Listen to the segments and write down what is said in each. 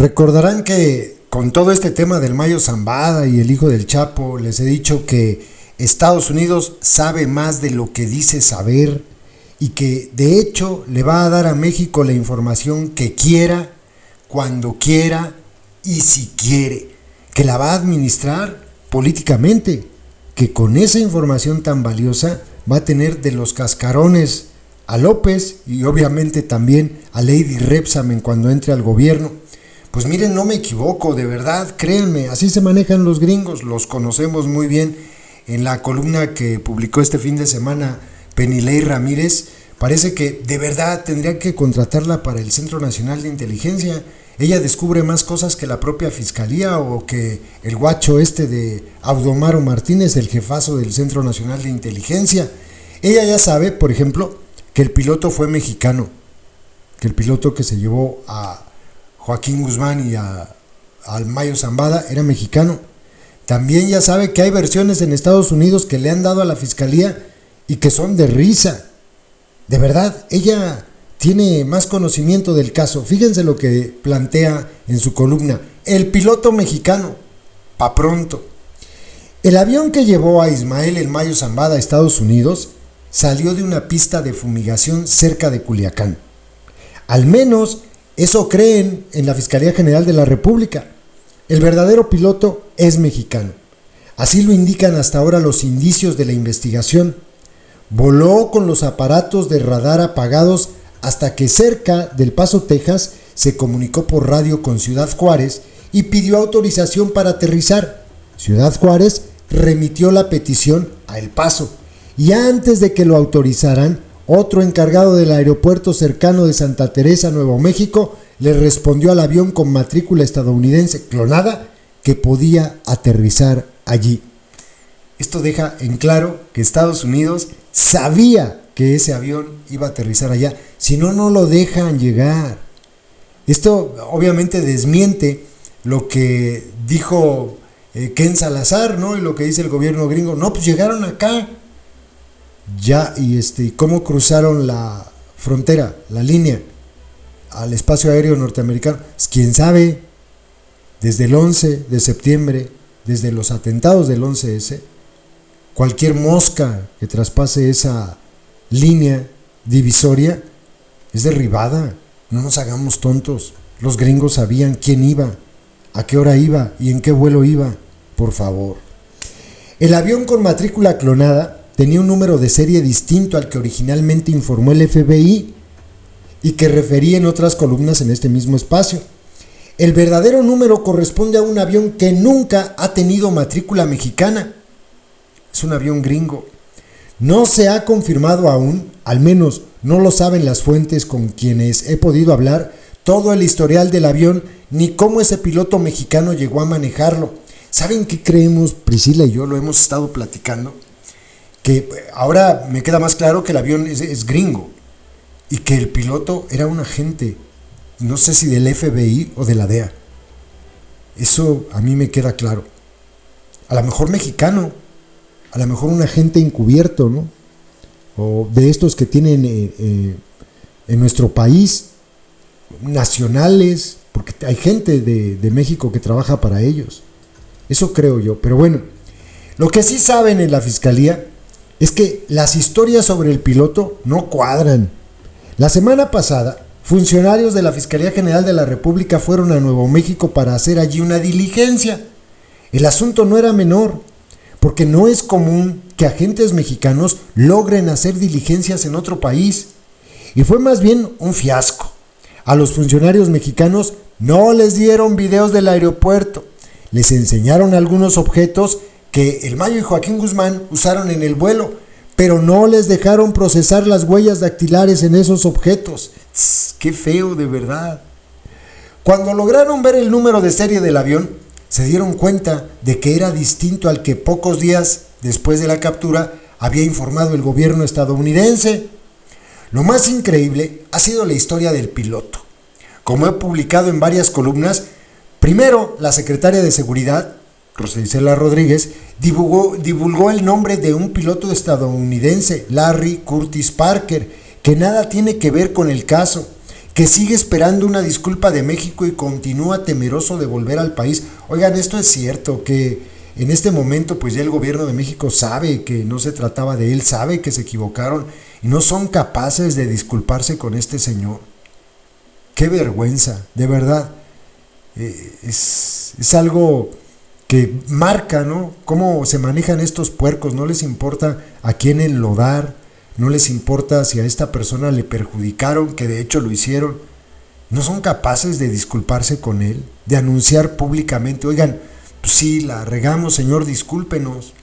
Recordarán que con todo este tema del Mayo Zambada y el hijo del Chapo, les he dicho que Estados Unidos sabe más de lo que dice saber y que de hecho le va a dar a México la información que quiera, cuando quiera y si quiere, que la va a administrar políticamente, que con esa información tan valiosa va a tener de los cascarones a López y obviamente también a Lady Repsamen cuando entre al gobierno. Pues miren, no me equivoco, de verdad, créanme, así se manejan los gringos, los conocemos muy bien. En la columna que publicó este fin de semana Penilei Ramírez, parece que de verdad tendrían que contratarla para el Centro Nacional de Inteligencia. Ella descubre más cosas que la propia Fiscalía o que el guacho este de Audomaro Martínez, el jefazo del Centro Nacional de Inteligencia. Ella ya sabe, por ejemplo, que el piloto fue mexicano, que el piloto que se llevó a Joaquín Guzmán y al Mayo Zambada era mexicano. También ya sabe que hay versiones en Estados Unidos que le han dado a la Fiscalía y que son de risa. De verdad, ella tiene más conocimiento del caso. Fíjense lo que plantea en su columna. El piloto mexicano, pa' pronto. El avión que llevó a Ismael el Mayo Zambada a Estados Unidos salió de una pista de fumigación cerca de Culiacán. Al menos eso creen en la Fiscalía General de la República. El verdadero piloto es mexicano. Así lo indican hasta ahora los indicios de la investigación. Voló con los aparatos de radar apagados hasta que cerca del Paso, Texas, se comunicó por radio con Ciudad Juárez y pidió autorización para aterrizar. Ciudad Juárez remitió la petición a El Paso y antes de que lo autorizaran, otro encargado del aeropuerto cercano de Santa Teresa, Nuevo México, le respondió al avión con matrícula estadounidense clonada que podía aterrizar allí. Esto deja en claro que Estados Unidos sabía que ese avión iba a aterrizar allá, si no, no lo dejan llegar. Esto obviamente desmiente lo que dijo Ken Salazar, ¿no? Y lo que dice el gobierno gringo. No, pues llegaron acá. Ya, y cómo cruzaron la frontera, la línea, al espacio aéreo norteamericano. Pues, quién sabe, desde el 11 de septiembre, desde los atentados del 11S, cualquier mosca que traspase esa línea divisoria es derribada. No nos hagamos tontos. Los gringos sabían quién iba, a qué hora iba y en qué vuelo iba. Por favor. El avión con matrícula clonada tenía un número de serie distinto al que originalmente informó el FBI y que referí en otras columnas en este mismo espacio. El verdadero número corresponde a un avión que nunca ha tenido matrícula mexicana. Es un avión gringo. No se ha confirmado aún, al menos no lo saben las fuentes con quienes he podido hablar, todo el historial del avión ni cómo ese piloto mexicano llegó a manejarlo. ¿Saben qué creemos? Priscila y yo lo hemos estado platicando. Que ahora me queda más claro que el avión es gringo y que el piloto era un agente, no sé si del FBI o de la DEA. Eso a mí me queda claro. A lo mejor mexicano, a lo mejor un agente encubierto, ¿no? O de estos que tienen en nuestro país, nacionales, porque hay gente de México que trabaja para ellos. Eso creo yo, pero bueno, lo que sí saben en la Fiscalía es que las historias sobre el piloto no cuadran. La semana pasada, funcionarios de la Fiscalía General de la República fueron a Nuevo México para hacer allí una diligencia. El asunto no era menor, porque no es común que agentes mexicanos logren hacer diligencias en otro país. Y fue más bien un fiasco. A los funcionarios mexicanos no les dieron videos del aeropuerto. Les enseñaron algunos objetos que el Mayo y Joaquín Guzmán usaron en el vuelo, pero no les dejaron procesar las huellas dactilares en esos objetos. ¡Qué feo, de verdad! Cuando lograron ver el número de serie del avión, se dieron cuenta de que era distinto al que pocos días después de la captura había informado el gobierno estadounidense. Lo más increíble ha sido la historia del piloto. Como he publicado en varias columnas, primero la secretaria de Seguridad, Rosa Isela Rodríguez, divulgó el nombre de un piloto estadounidense, Larry Curtis Parker, que nada tiene que ver con el caso, que sigue esperando una disculpa de México y continúa temeroso de volver al país. Oigan, esto es cierto, que en este momento pues ya el gobierno de México sabe que no se trataba de él, sabe que se equivocaron y no son capaces de disculparse con este señor. Qué vergüenza, de verdad. Es algo que marca, ¿no?, cómo se manejan estos puercos. No les importa a quién enlodar, no les importa si a esta persona le perjudicaron, que de hecho lo hicieron. No son capaces de disculparse con él, de anunciar públicamente, oigan, pues sí, la regamos, señor, discúlpenos.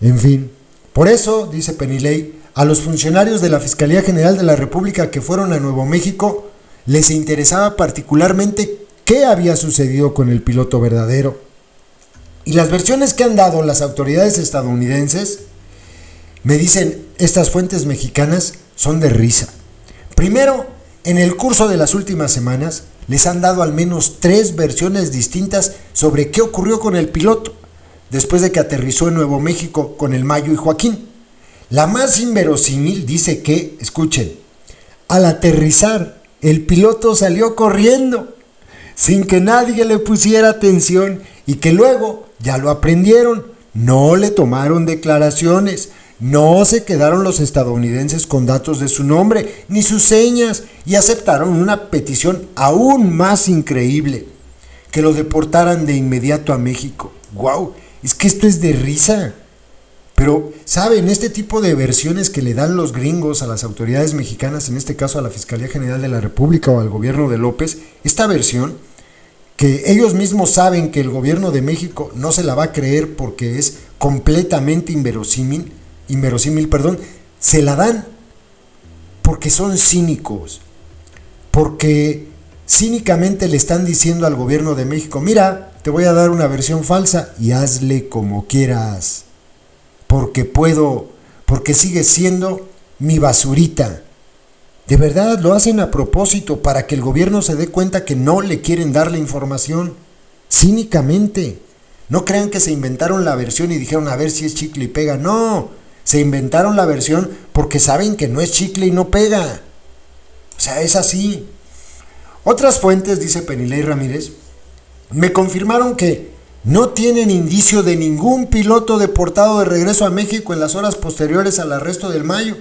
En fin, por eso, dice Penilei, a los funcionarios de la Fiscalía General de la República que fueron a Nuevo México les interesaba particularmente qué había sucedido con el piloto verdadero. Y las versiones que han dado las autoridades estadounidenses, me dicen estas fuentes mexicanas, son de risa. Primero, en el curso de las últimas semanas, les han dado al menos 3 versiones distintas sobre qué ocurrió con el piloto después de que aterrizó en Nuevo México con el Mayo y Joaquín. La más inverosímil dice que, escuchen, al aterrizar, el piloto salió corriendo sin que nadie le pusiera atención y que luego ya lo aprendieron, no le tomaron declaraciones, no se quedaron los estadounidenses con datos de su nombre ni sus señas y aceptaron una petición aún más increíble, que lo deportaran de inmediato a México. ¡Wow! Es que esto es de risa. Pero, ¿saben? Este tipo de versiones que le dan los gringos a las autoridades mexicanas, en este caso a la Fiscalía General de la República o al gobierno de López, esta versión, que ellos mismos saben que el gobierno de México no se la va a creer porque es completamente inverosímil, se la dan porque son cínicos, porque cínicamente le están diciendo al gobierno de México, mira, te voy a dar una versión falsa y hazle como quieras, porque puedo, porque sigue siendo mi basurita. De verdad lo hacen a propósito para que el gobierno se dé cuenta que no le quieren dar la información, cínicamente. No crean que se inventaron la versión y dijeron a ver si es chicle y pega. No, se inventaron la versión porque saben que no es chicle y no pega. O sea, es así. Otras fuentes, dice Penilei Ramírez, me confirmaron que no tienen indicio de ningún piloto deportado de regreso a México en las horas posteriores al arresto del Mayo.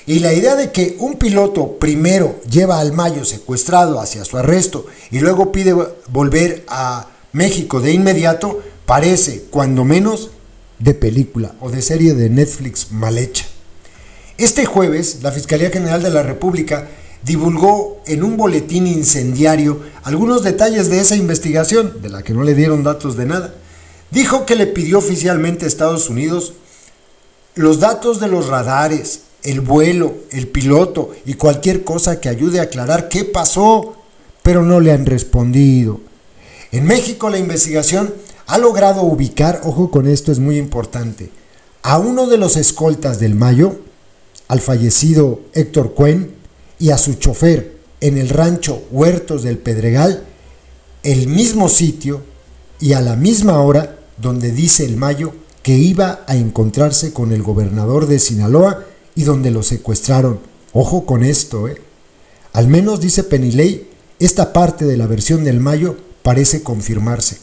Y la idea de que un piloto primero lleva al Mayo secuestrado hacia su arresto y luego pide volver a México de inmediato parece, cuando menos, de película o de serie de Netflix mal hecha. Este jueves, la Fiscalía General de la República divulgó en un boletín incendiario algunos detalles de esa investigación, de la que no le dieron datos de nada. Dijo que le pidió oficialmente a Estados Unidos los datos de los radares, el vuelo, el piloto y cualquier cosa que ayude a aclarar qué pasó, pero no le han respondido. En México la investigación ha logrado ubicar, ojo con esto, es muy importante, a uno de los escoltas del Mayo, al fallecido Héctor Cuen, y a su chofer en el rancho Huertos del Pedregal, el mismo sitio y a la misma hora donde dice el Mayo que iba a encontrarse con el gobernador de Sinaloa y donde lo secuestraron. Ojo con esto, Al menos, dice Penilei, esta parte de la versión del Mayo parece confirmarse.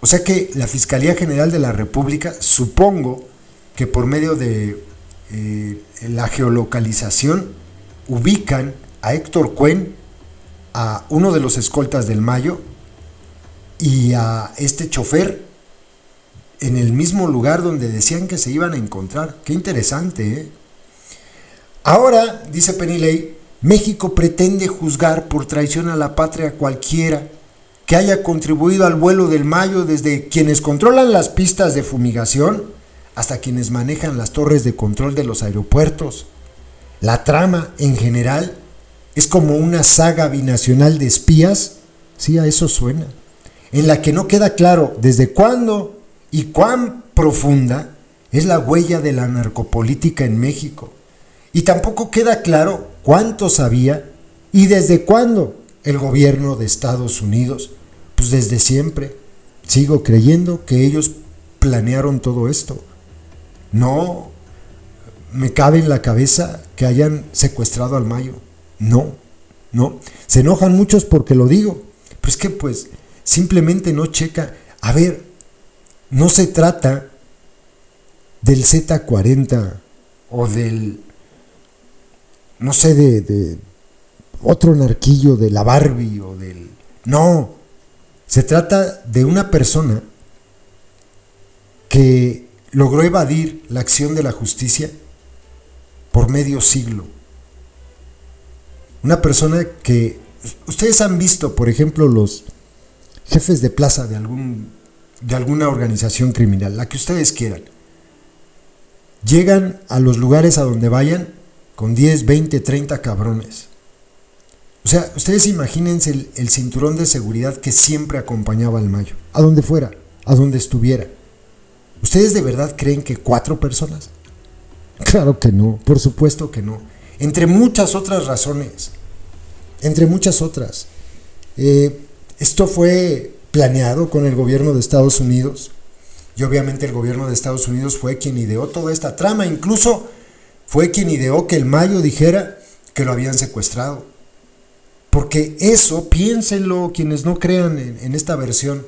O sea que la Fiscalía General de la República, supongo que por medio de la geolocalización, ubican a Héctor Cuen, a uno de los escoltas del Mayo y a este chofer en el mismo lugar donde decían que se iban a encontrar. Qué interesante, Ahora, dice Penilei, México pretende juzgar por traición a la patria a cualquiera que haya contribuido al vuelo del Mayo, desde quienes controlan las pistas de fumigación hasta quienes manejan las torres de control de los aeropuertos. La trama, en general, es como una saga binacional de espías, sí, a eso suena, en la que no queda claro desde cuándo y cuán profunda es la huella de la narcopolítica en México. Y tampoco queda claro cuánto sabía y desde cuándo el gobierno de Estados Unidos. Pues desde siempre. Sigo creyendo que ellos planearon todo esto. No me cabe en la cabeza que hayan secuestrado al Mayo. No, ¿no? Se enojan muchos porque lo digo, pero es que pues simplemente no checa. A ver, no se trata del Z40 o del, no sé, de otro narquillo, de la Barbie o del... No, se trata de una persona que logró evadir la acción de la justicia por medio siglo. Una persona que... Ustedes han visto, por ejemplo, los jefes de plaza de alguna organización criminal, la que ustedes quieran. Llegan a los lugares a donde vayan con 10, 20, 30 cabrones. O sea, ustedes imagínense el cinturón de seguridad que siempre acompañaba al Mayo, a donde fuera, a donde estuviera. ¿Ustedes de verdad creen que 4 personas? Claro que no, por supuesto que no. Entre muchas otras razones, entre muchas otras. Esto fue planeado con el gobierno de Estados Unidos, y obviamente el gobierno de Estados Unidos fue quien ideó toda esta trama. Incluso fue quien ideó que el Mayo dijera que lo habían secuestrado. Porque eso, piénsenlo, quienes no crean en esta versión,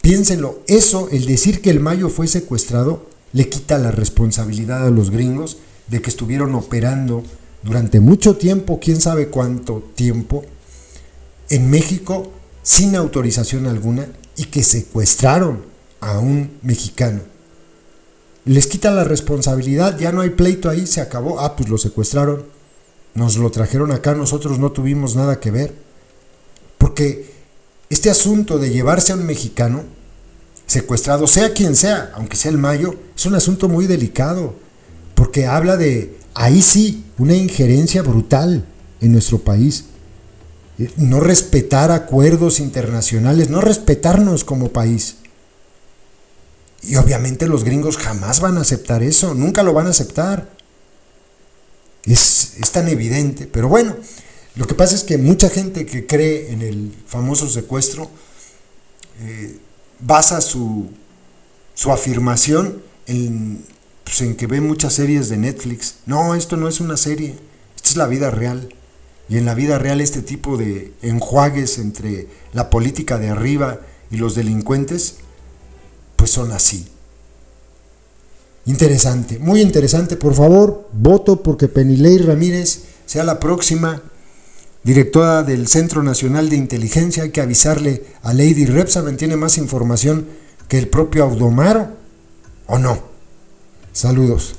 piénsenlo, eso, el decir que el Mayo fue secuestrado, le quita la responsabilidad a los gringos de que estuvieron operando durante mucho tiempo, quién sabe cuánto tiempo, en México sin autorización alguna y que secuestraron a un mexicano. Les quita la responsabilidad, ya no hay pleito ahí, se acabó. Ah, pues lo secuestraron, nos lo trajeron acá, nosotros no tuvimos nada que ver. Porque este asunto de llevarse a un mexicano secuestrado, sea quien sea, aunque sea el Mayo, es un asunto muy delicado, porque habla de, ahí sí, una injerencia brutal en nuestro país. No respetar acuerdos internacionales, no respetarnos como país. Y obviamente los gringos jamás van a aceptar eso, nunca lo van a aceptar. Es tan evidente, pero bueno, lo que pasa es que mucha gente que cree en el famoso secuestro basa su afirmación en que ve muchas series de Netflix. No, esto no es una serie, esto es la vida real. Y en la vida real este tipo de enjuagues entre la política de arriba y los delincuentes, pues son así. Interesante, muy interesante. Por favor, voto porque Penilei Ramírez sea la próxima directora del Centro Nacional de Inteligencia. Hay que avisarle a Lady Repsamen, tiene más información que el propio Audomaro, ¿o no? Saludos.